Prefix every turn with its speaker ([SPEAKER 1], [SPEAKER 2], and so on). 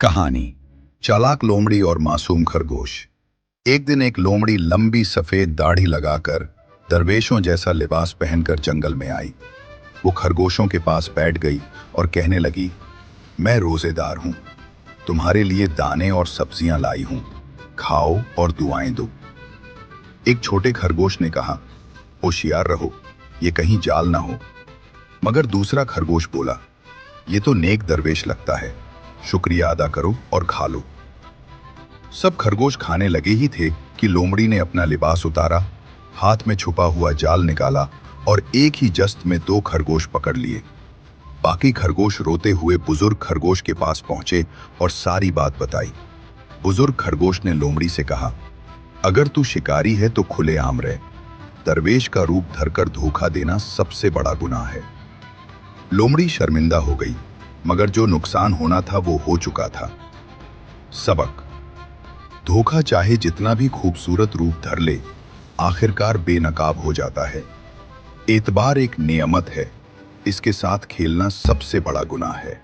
[SPEAKER 1] कहानी चालाक लोमड़ी और मासूम खरगोश। एक दिन एक लोमड़ी लंबी सफेद दाढ़ी लगाकर दरवेशों जैसा लिबास पहनकर जंगल में आई। वो खरगोशों के पास बैठ गई और कहने लगी, मैं रोजेदार हूं, तुम्हारे लिए दाने और सब्जियां लाई हूं, खाओ और दुआएं दो। एक छोटे खरगोश ने कहा, होशियार रहो, ये कहीं जाल ना हो। मगर दूसरा खरगोश बोला, ये तो नेक दरवेश लगता है, शुक्रिया अदा करो और खा लो। सब खरगोश खाने लगे ही थे कि लोमड़ी ने अपना लिबास उतारा, हाथ में छुपा हुआ जाल निकाला और एक ही जस्त में 2 खरगोश पकड़ लिए। बाकी खरगोश रोते हुए बुजुर्ग खरगोश के पास पहुंचे और सारी बात बताई। बुजुर्ग खरगोश ने लोमड़ी से कहा, अगर तू शिकारी है तो खुलेआम रह, दरवेश का रूप धरकर धोखा देना सबसे बड़ा गुनाह है। लोमड़ी शर्मिंदा हो गई, मगर जो नुकसान होना था वो हो चुका था। सबक: धोखा चाहे जितना भी खूबसूरत रूप धर ले, आखिरकार बेनकाब हो जाता है। एतबार एक नियमत है, इसके साथ खेलना सबसे बड़ा गुनाह है।